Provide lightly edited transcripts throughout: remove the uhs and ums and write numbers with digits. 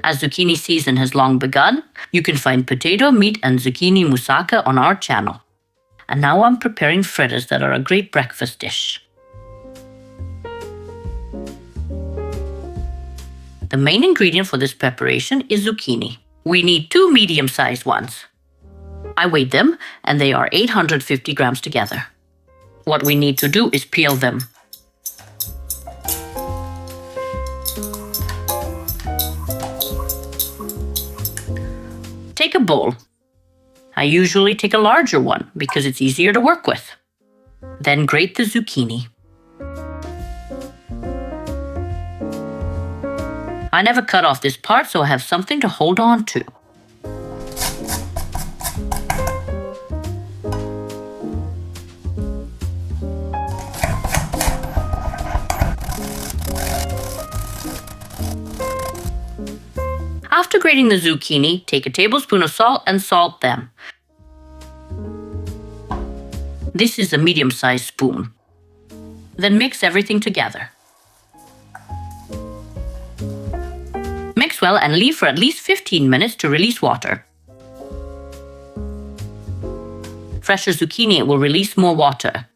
As zucchini season has long begun, you can find potato, meat, and zucchini moussaka on our channel. And now I'm preparing fritters that are a great breakfast dish. The main ingredient for this preparation is zucchini. We need 2 medium-sized ones. I weighed them, and they are 850 grams together. What we need to do is peel them. Take a bowl. I usually take a larger one because it's easier to work with. Then grate the zucchini. I never cut off this part, so I have something to hold on to. After grating the zucchini, take a tablespoon of salt and salt them. This is a medium-sized spoon. Then mix everything together. Mix well and leave for at least 15 minutes to release water. Fresher zucchini will release more water.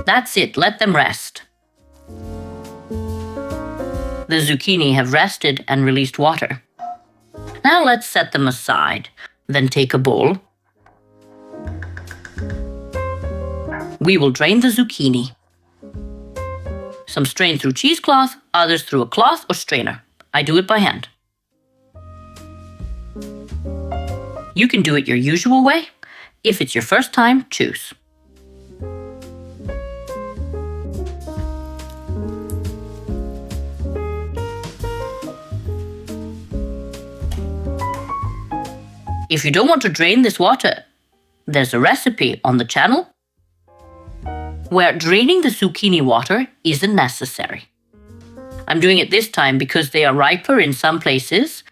That's it, let them rest. The zucchini have rested and released water. Now let's set them aside. Then take a bowl. We will drain the zucchini. Some strain through cheesecloth, others through a cloth or strainer. I do it by hand. You can do it your usual way. If it's your first time, choose. If you don't want to drain this water, there's a recipe on the channel where draining the zucchini water isn't necessary. I'm doing it this time because they are riper in some places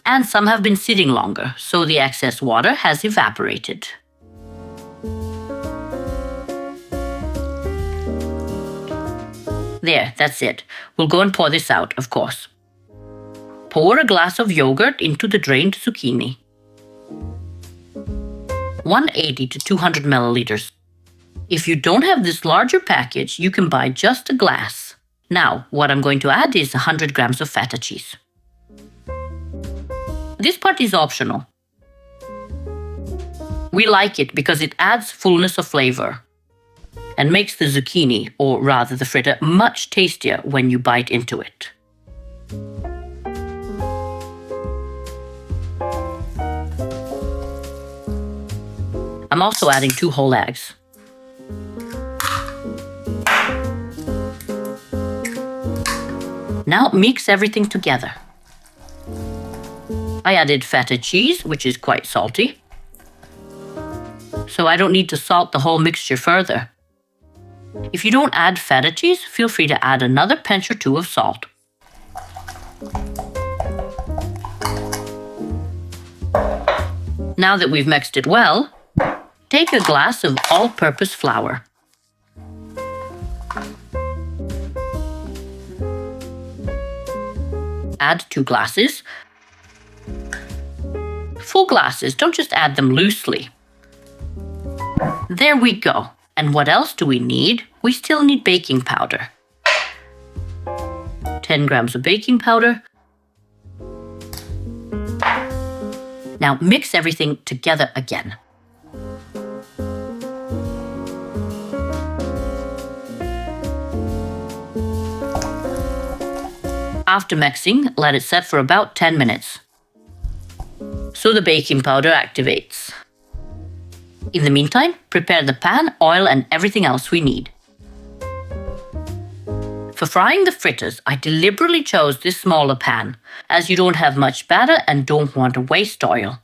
and some have been sitting longer, so the excess water has evaporated. There, that's it. We'll go and pour this out, of course. Pour a glass of yogurt into the drained zucchini. 180 to 200 milliliters. If you don't have this larger package, you can buy just a glass. Now, what I'm going to add is 100 grams of feta cheese. This part is optional. We like it because it adds fullness of flavor and makes the zucchini, or rather the fritter, much tastier when you bite into it. I'm also adding 2 whole eggs. Now mix everything together. I added feta cheese, which is quite salty, so I don't need to salt the whole mixture further. If you don't add feta cheese, feel free to add another pinch or 2 of salt. Now that we've mixed it well, take a glass of all-purpose flour. Add 2 glasses. Full glasses, don't just add them loosely. There we go. And what else do we need? We still need baking powder. 10 grams of baking powder. Now mix everything together again. After mixing, let it set for about 10 minutes, so the baking powder activates. In the meantime, prepare the pan, oil, and everything else we need. For frying the fritters, I deliberately chose this smaller pan, as you don't have much batter and don't want to waste oil.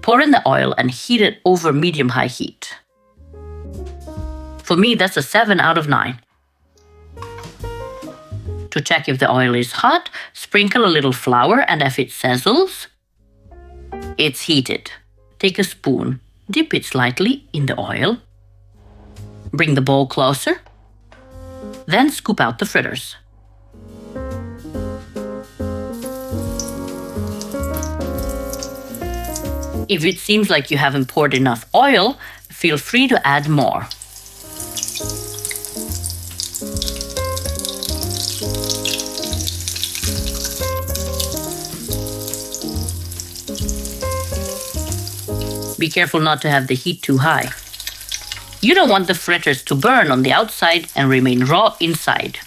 Pour in the oil and heat it over medium-high heat. For me, that's a 7 out of 9. To check if the oil is hot, sprinkle a little flour, and if it sizzles, it's heated. Take a spoon, dip it slightly in the oil, Bring the bowl closer. Then scoop out the fritters. If it seems like you haven't poured enough oil, feel free to add more. Be careful not to have the heat too high. You don't want the fritters to burn on the outside and remain raw inside.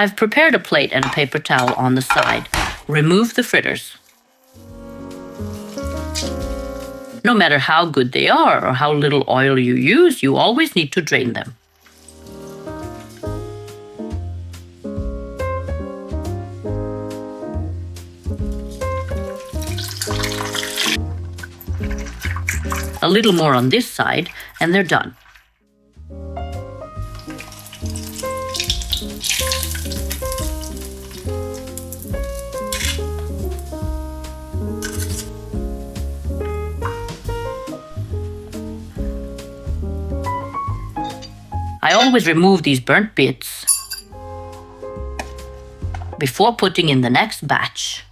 I've prepared a plate and a paper towel on the side. Remove the fritters. No matter how good they are or how little oil you use, you always need to drain them. A little more on this side, and they're done. I always remove these burnt bits before putting in the next batch.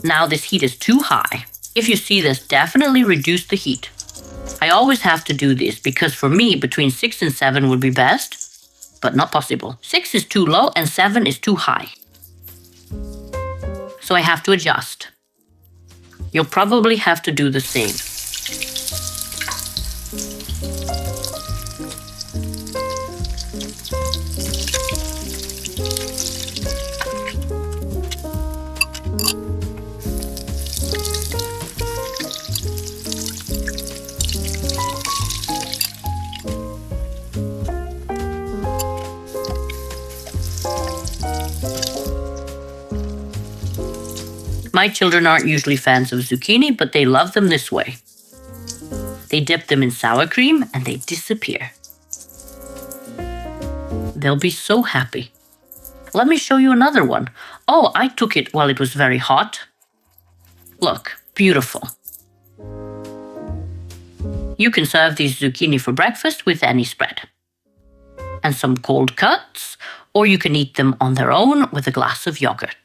Now this heat is too high. If you see this, definitely reduce the heat. I always have to do this because for me, between 6 and 7 would be best, but not possible. 6 is too low and 7 is too high. So I have to adjust. You'll probably have to do the same. My children aren't usually fans of zucchini, but they love them this way. They dip them in sour cream and they disappear. They'll be so happy. Let me show you another one. Oh, I took it while it was very hot. Look, beautiful. You can serve these zucchini for breakfast with any spread. And some cold cuts, or you can eat them on their own with a glass of yogurt.